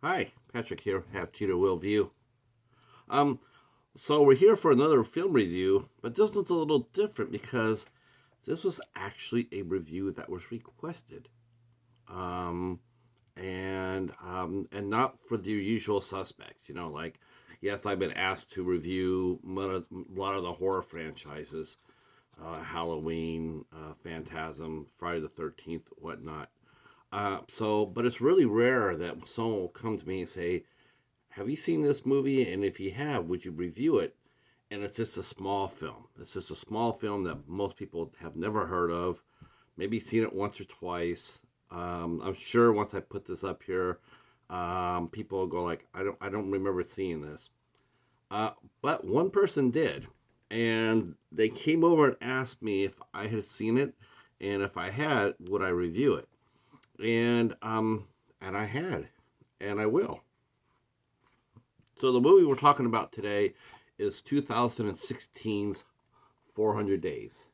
Hi, Patrick here, Have Cheetah Will View. Um, so we're here for another film review, but this one's a little different because this was actually a review that was requested, um, and not for the usual suspects. Like yes, I've been asked to review a lot of the horror franchises, Halloween, Phantasm, Friday the 13th, whatnot. But it's really rare that someone will come to me and say, have you seen this movie? And if you have, would you review it? And it's just a small film. It's just a small film that most people have never heard of, maybe seen it once or twice. I'm sure once I put this up here, people will go like, I don't remember seeing this. Uh, but one person did, and they came over and asked me if I had seen it, and if I had, would I review it? And I had, and I will. So the movie we're talking about today is 2016's 400 Days.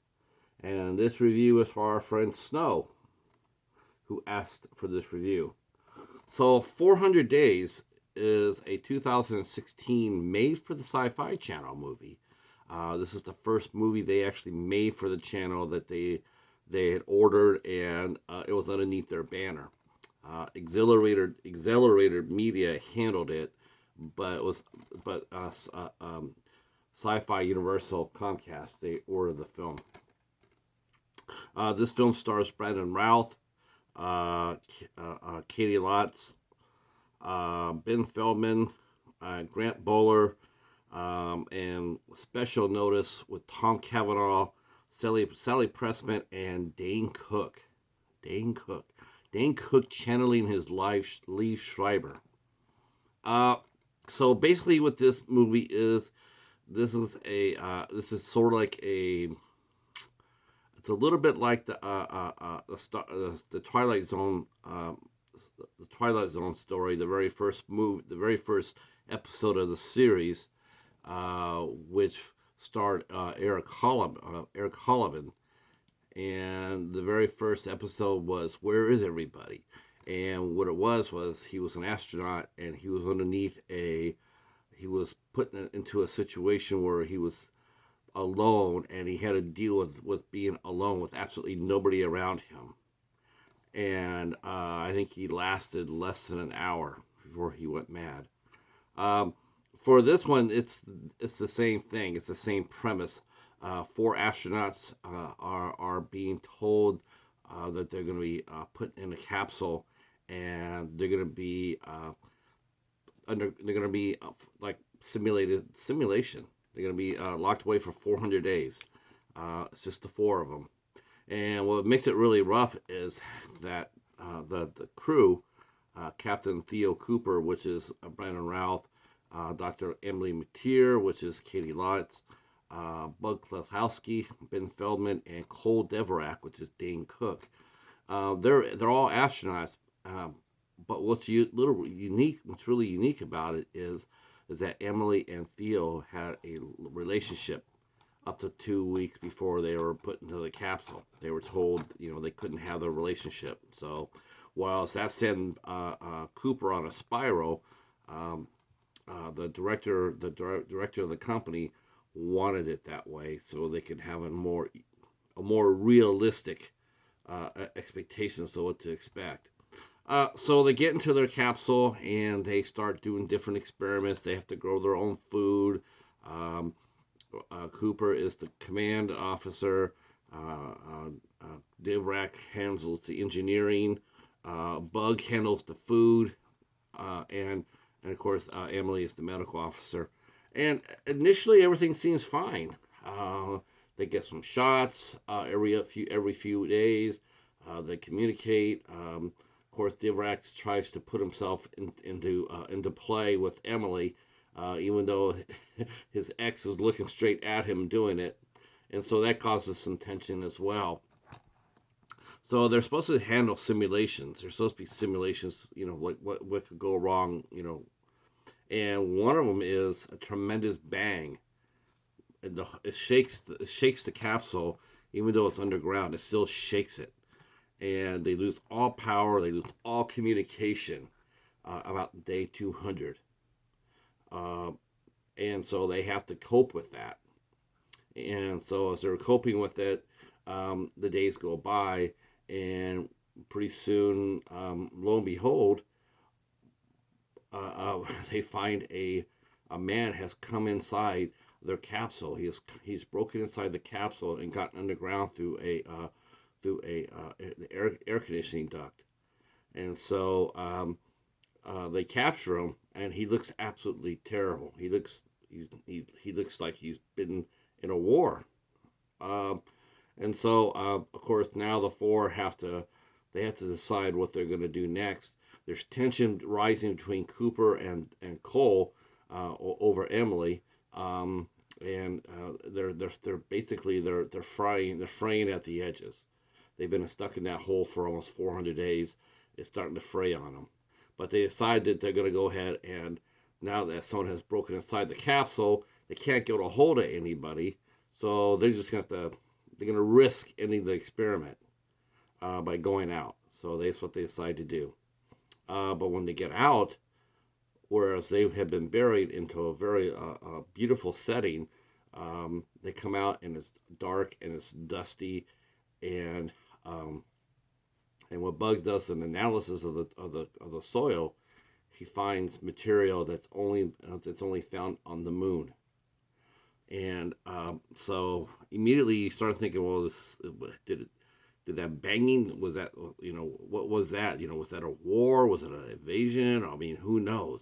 And this review is for our friend Snow, who asked for this review. So 400 Days is a 2016 made for the SyFy Channel movie. This is the first movie they actually made for the channel that they had ordered, and it was underneath their banner. Accelerator Media handled it, but it was but Sci-Fi Universal Comcast, they ordered the film. This film stars Brandon Routh, Katie Lotz, Ben Feldman, Grant Bowler, and special notice with Tom Cavanaugh, Sally Pressman, and Dane Cook. Dane Cook channeling his life Lee Schreiber. Uh, so basically, what this movie is, this is sort of like a, it's a little bit like the Twilight Zone, the Twilight Zone story, the very first episode of the series, which starred Eric Holloway, and the very first episode was "Where is everybody?" And what it was he was an astronaut, and he was he was put into a situation where he was alone, and he had to deal with being alone with absolutely nobody around him. And I think he lasted less than an hour before he went mad. Um, for this one, it's the same thing. It's the same premise. Four astronauts are being told that they're going to be put in a capsule, and they're going to be like simulation. They're going to be locked away for 400 days. It's just the four of them. And what makes it really rough is that the crew, Captain Theo Cooper, which is Brandon Routh, Dr. Emily McTeer, which is Katie Lotz, Bud Klefowski, Ben Feldman, and Cole Deverak, which is Dane Cook. They're all astronauts, but what's really unique about it is that Emily and Theo had a relationship up to 2 weeks before they were put into the capsule. They were told, they couldn't have the relationship. So, whilst that sent Cooper on a spiral, the director of the company wanted it that way so they could have a more realistic expectations of what to expect. So they get into their capsule and they start doing different experiments. They have to grow their own food. Cooper is the command officer. Divrak handles the engineering. Bug handles the food. And of course, Emily is the medical officer. And initially, everything seems fine. They get some shots every few days. They communicate. Of course, Divrak tries to put himself into play with Emily, even though his ex is looking straight at him doing it, and so that causes some tension as well. So they're supposed to handle simulations. There's supposed to be simulations, what could go wrong, and one of them is a tremendous bang. It shakes the capsule, even though it's underground. It still shakes it, and they lose all power. They lose all communication. about day 200. Uh, and so they have to cope with that. And so as they're coping with it, the days go by, and pretty soon, lo and behold, they find a man has come inside their capsule. He's broken inside the capsule and gotten underground through a air conditioning duct. And so they capture him, and he looks absolutely terrible. He looks like he's been in a war. Um, and so of course now the four have to decide what they're going to do next. There's tension rising between Cooper and Cole over Emily, and they're basically they're fraying at the edges. They've been stuck in that hole for almost 400 days. It's starting to fray on them, but they decide that they're going to go ahead, and now that someone has broken inside the capsule, they can't get a hold of anybody, so they're going to risk ending the experiment by going out. So that's what they decide to do. But when they get out, whereas they have been buried into a very beautiful setting, they come out and it's dark and it's dusty, and um, and when Bugs does an analysis of the soil, he finds material that's only found on the moon. And so immediately you start thinking, well, this did that banging, was that, what was that? Was that a war? Was it an invasion? I mean, who knows?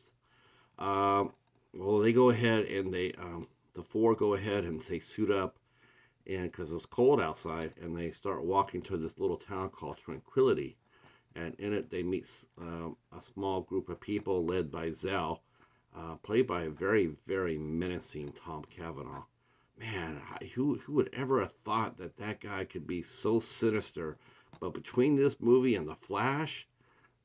Well, they go ahead and the four go ahead and they suit up, and because it's cold outside, and they start walking to this little town called Tranquility, and in it they meet a small group of people led by Zell, played by a very, very menacing Tom Cavanaugh. Man, who would ever have thought that guy could be so sinister? But between this movie and The Flash,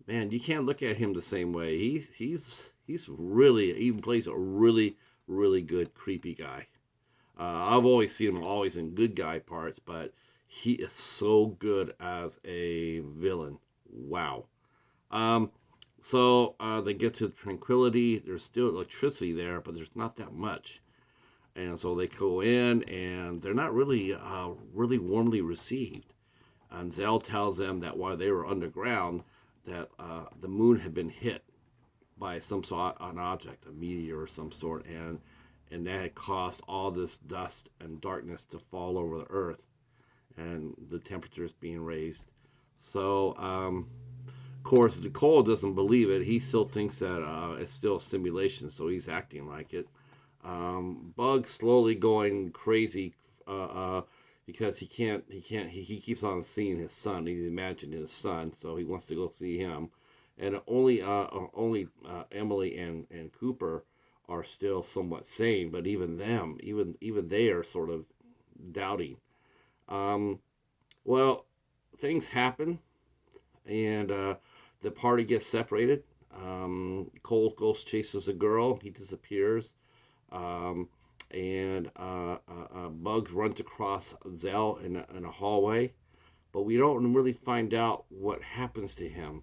man, you can't look at him the same way. He's really, he plays a really, really good creepy guy. I've always seen him always in good guy parts, but he is so good as a villain. Wow. Um, so they get to Tranquility. There's still electricity there, but there's not that much. And so they go in, and they're not really warmly received. And Zell tells them that while they were underground, that the moon had been hit by some sort an object, a meteor or some sort, and that had caused all this dust and darkness to fall over the Earth, and the temperatures being raised. So, of course, Cole doesn't believe it. He still thinks that it's still a simulation, so he's acting like it. Bug's slowly going crazy because he keeps on seeing his son. He's imagining his son, so he wants to go see him. And only Emily and Cooper are still somewhat sane, but even they are sort of doubting. Um, well, things happen, and the party gets separated. Cole Ghost chases a girl. He disappears. Um, and Bugs runs across Zell in a hallway, but we don't really find out what happens to him.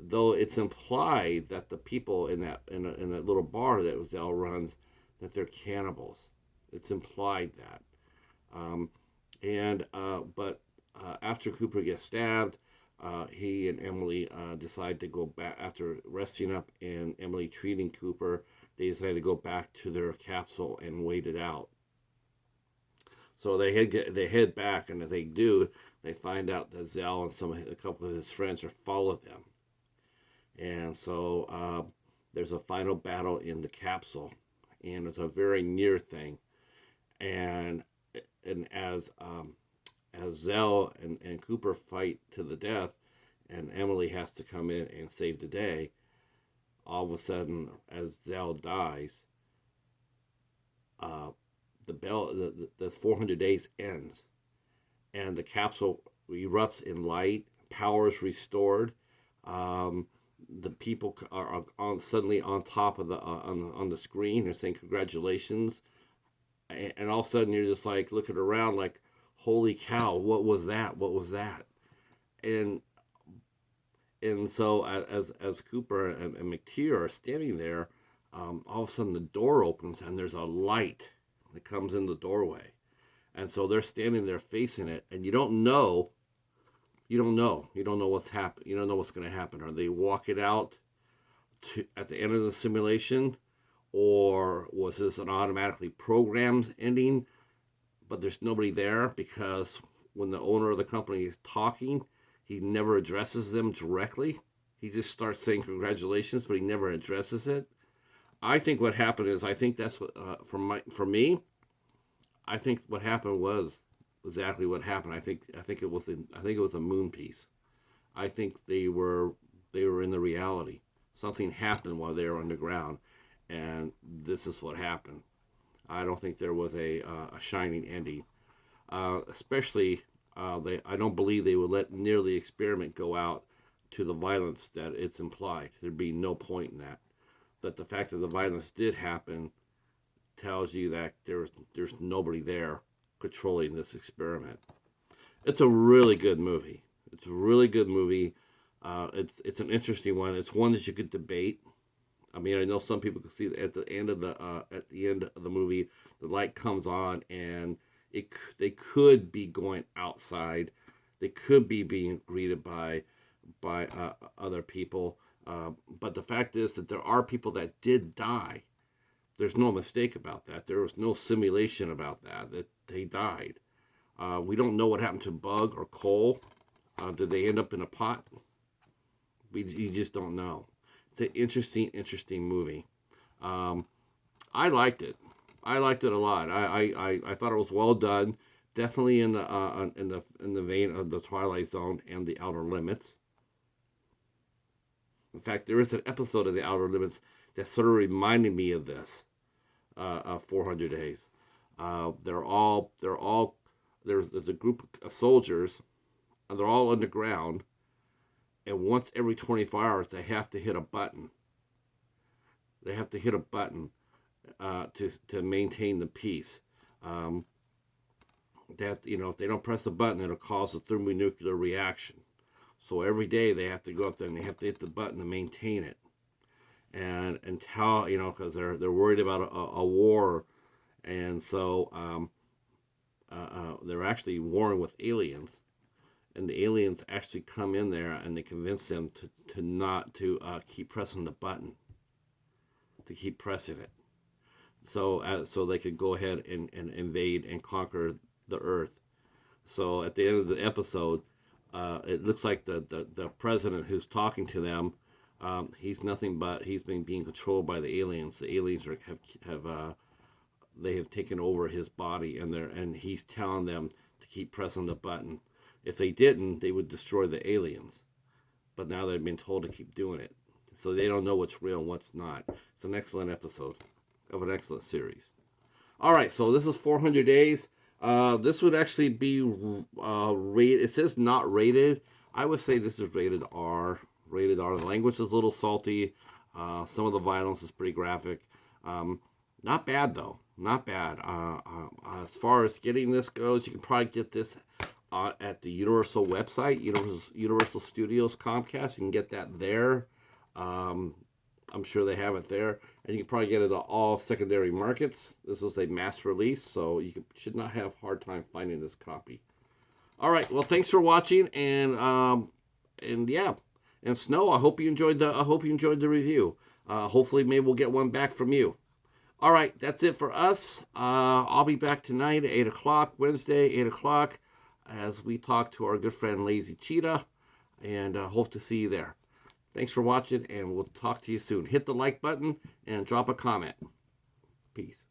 Though it's implied that the people in that little bar that Zell runs, that they're cannibals. It's implied that. Um, and but after Cooper gets stabbed, he and Emily decide to go back after resting up and Emily treating Cooper. They decide to go back to their capsule and wait it out. So they head back, and as they do, they find out that Zell and a couple of his friends are following them. And so there's a final battle in the capsule, and it's a very near thing. And as Zell and Cooper fight to the death, and Emily has to come in and save the day, all of a sudden, as Zell dies, uh, the 400 days ends, and the capsule erupts in light. Power is restored. Um, the people are suddenly on top of on the screen. They're saying congratulations, and all of a sudden you're just like looking around like, holy cow, what was that? What was that? And And so as Cooper and McTeer are standing there, all of a sudden the door opens and there's a light that comes in the doorway. And so they're standing there facing it, and you don't know. You don't know what's happen. You don't know what's going to happen. Are they walking out at the end of the simulation, or was this an automatically programmed ending? But there's nobody there because when the owner of the company is talking, he never addresses them directly. He just starts saying congratulations, but he never addresses it. I think what happened is I think that's what for me. I think what happened was exactly what happened. I think it was a moon piece. I think they were in the reality. Something happened while they were underground, and this is what happened. I don't think there was a shining ending. Especially, I don't believe they would let near the experiment go out to the violence that it's implied. There'd be no point in that. But the fact that the violence did happen tells you that there's nobody there controlling this experiment. It's a really good movie. It's a really good movie. It's an interesting one. It's one that you could debate. I mean, I know some people can see at the end of the movie, the light comes on, and they could be going outside. They could be being greeted by other people. But the fact is that there are people that did die. There's no mistake about that. There was no simulation about that they died. We don't know what happened to Bug or Cole. Did they end up in a pot? You just don't know. It's an interesting movie. I liked it. I liked it a lot. I thought it was well done. Definitely in the vein of the Twilight Zone and the Outer Limits. In fact, there is an episode of the Outer Limits that sort of reminded me of this. 400 Days. There's a group of soldiers, and they're all underground. And once every 24 hours, they have to hit a button. They have to hit a button to maintain the peace. That if they don't press the button, it'll cause a thermonuclear reaction. So every day they have to go up there and they have to hit the button to maintain it. And until because they're worried about a war, and so they're actually warring with aliens. And the aliens actually come in there and they convince them to not keep pressing the button, to keep pressing it, so they could go ahead and invade and conquer the Earth. So at the end of the episode, it looks like the president who's talking to them, he's nothing but he's being controlled by the aliens. The aliens have taken over his body, and he's telling them to keep pressing the button. If they didn't, they would destroy the aliens. But now they've been told to keep doing it. So they don't know what's real and what's not. It's an excellent episode of an excellent series. All right, so this is 400 Days. This would actually be rated. It says not rated. I would say this is rated R. Rated R. The language is a little salty. Some of the violence is pretty graphic. Not bad, though. Not bad. As far as getting this goes, you can probably get this at the Universal website, Universal Studios Comcast. You can get that there. I'm sure they have it there. And you can probably get it at all secondary markets. This is a mass release, so you should not have a hard time finding this copy. All right. Well, thanks for watching, and yeah, and Snow. I hope you enjoyed the review. Hopefully, maybe we'll get one back from you. All right, that's it for us. I'll be back tonight at 8 o'clock, Wednesday, 8 o'clock, as we talk to our good friend Lazy Cheetah, and hope to see you there. Thanks for watching, and we'll talk to you soon. Hit the like button and drop a comment. Peace.